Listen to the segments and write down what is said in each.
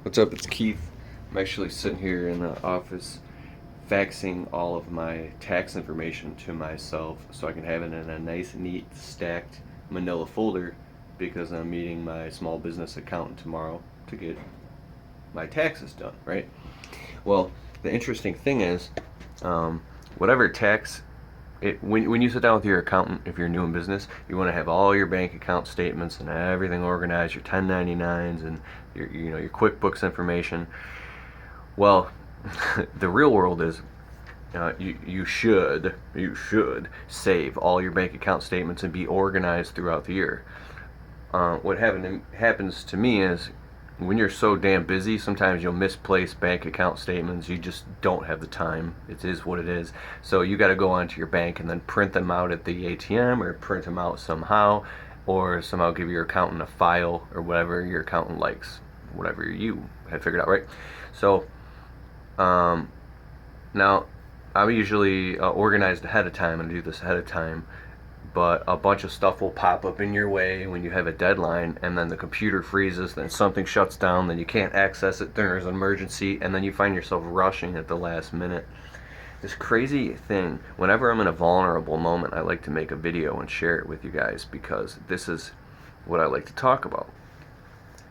What's up? It's Keith. I'm actually sitting here in the office faxing all of my tax information to myself so I can have it in a nice, neat, stacked manila folder because I'm meeting my small business accountant tomorrow to get my taxes done, right? Well, the interesting thing is, whatever tax when you sit down with your accountant, if you're new in business, you want to have all your bank account statements and everything organized, your 1099s and your QuickBooks information. Well, the real world is you should save all your bank account statements and be organized throughout the year. What happens to me is when you're so damn busy, sometimes you'll misplace bank account statements. You just don't have the time. It is what it is. So you got to go onto your bank and then print them out at the ATM or print them out somehow, or somehow give your accountant a file or whatever your accountant likes, whatever you have figured out, right? So now I'm usually organized ahead of time and do this ahead of time, but a bunch of stuff will pop up in your way when you have a deadline, and then the computer freezes, then something shuts down, then you can't access it, there's an emergency, and then you find yourself rushing at the last minute. This crazy thing, whenever I'm in a vulnerable moment, I like to make a video and share it with you guys because this is what I like to talk about.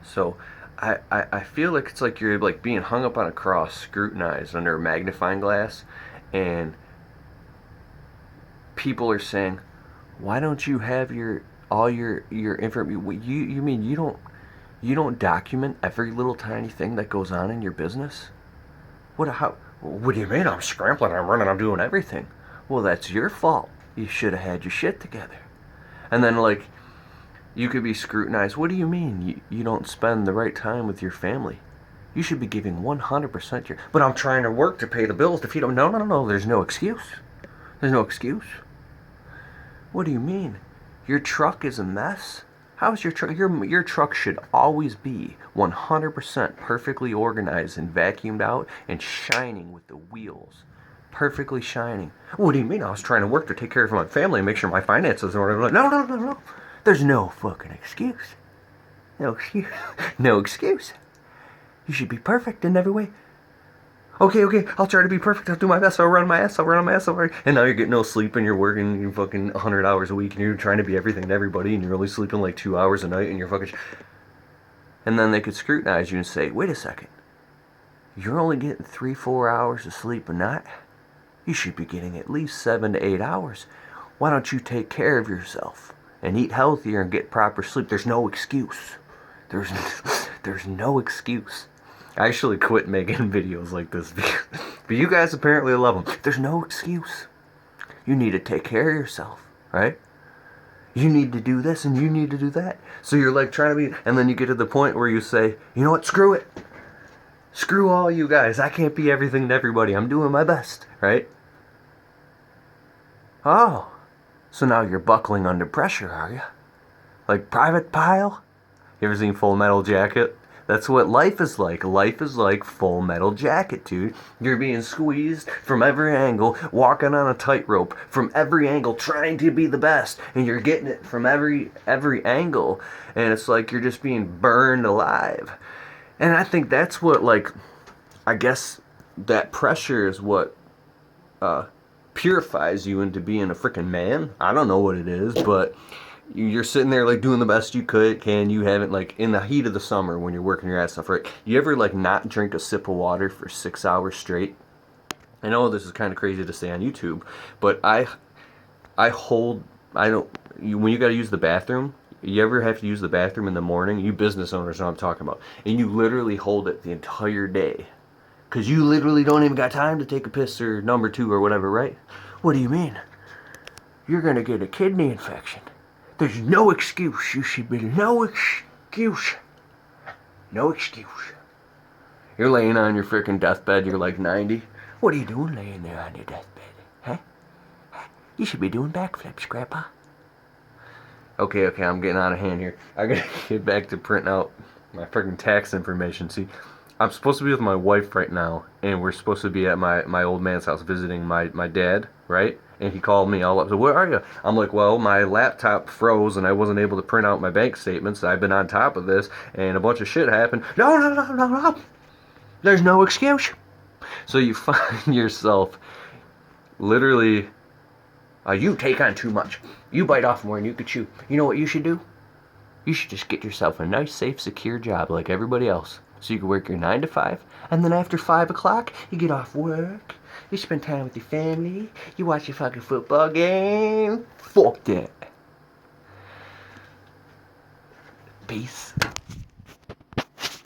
So I feel like it's like you're like being hung up on a cross, scrutinized under a magnifying glass, and people are saying, why don't you have all your information? You mean you don't document every little tiny thing that goes on in your business? What do you mean? I'm scrambling, I'm running, I'm doing everything. Well, that's your fault. You should have had your shit together. And then like you could be scrutinized. What do you mean you don't spend the right time with your family? You should be giving 100% your. But I'm trying to work to pay the bills to feed them. No. There's no excuse. There's no excuse. What do you mean? Your truck is a mess? How's your truck? Your truck should always be 100% perfectly organized and vacuumed out and shining with the wheels. Perfectly shining. What do you mean? I was trying to work to take care of my family and make sure my finances are in order. No. There's no fucking excuse. No excuse. No excuse. You should be perfect in every way. Okay, I'll try to be perfect. I'll do my best. I'll run my ass. And now you're getting no sleep and you're working you fucking 100 hours a week and you're trying to be everything to everybody and you're only sleeping like 2 hours a night and you're fucking. And then they could scrutinize you and say, wait a second. You're only getting 3-4 hours of sleep a night? You should be getting at least 7 to 8 hours. Why don't you take care of yourself and eat healthier and get proper sleep? There's no excuse. There's no excuse. I actually quit making videos like this, but you guys apparently love them. There's no excuse. You need to take care of yourself, right? You need to do this and you need to do that. So you're like trying to be, and then you get to the point where you say, you know what, screw it. Screw all you guys. I can't be everything to everybody. I'm doing my best, right? Oh, so now you're buckling under pressure, are you? Like Private Pile? You ever seen Full Metal Jacket? That's what life is like. Life is like Full Metal Jacket, dude. You're being squeezed from every angle, walking on a tightrope from every angle, trying to be the best, and you're getting it from every angle, and it's like you're just being burned alive. And I think that's what, like, I guess that pressure is what purifies you into being a freaking man. I don't know what it is, but you're sitting there like doing the best you can. You haven't, like, in the heat of the summer when you're working your ass off, right? You ever like not drink a sip of water for 6 hours straight? I know this is kind of crazy to say on YouTube, but when you got to use the bathroom, you ever have to use the bathroom in the morning? You business owners know what I'm talking about. And you literally hold it the entire day. Because you literally don't even got time to take a piss or number two or whatever, right? What do you mean? You're going to get a kidney infection. There's no excuse. You should be no excuse. No excuse. You're laying on your freaking deathbed. You're like 90. What are you doing laying there on your deathbed? Huh? You should be doing backflips, Grandpa. Okay, I'm getting out of hand here. I gotta get back to printing out my freaking tax information. See, I'm supposed to be with my wife right now, and we're supposed to be at my old man's house visiting my dad, right? And he called me all up. So where are you? I'm like, well, my laptop froze and I wasn't able to print out my bank statements. I've been on top of this and a bunch of shit happened. No, no, no, no, no. There's no excuse. So you find yourself literally, you take on too much. You bite off more than you could chew. You know what you should do? You should just get yourself a nice, safe, secure job like everybody else. So you can work your 9 to 5, and then after 5 o'clock, you get off work, you spend time with your family, you watch your fucking football game. Fuck that. Peace.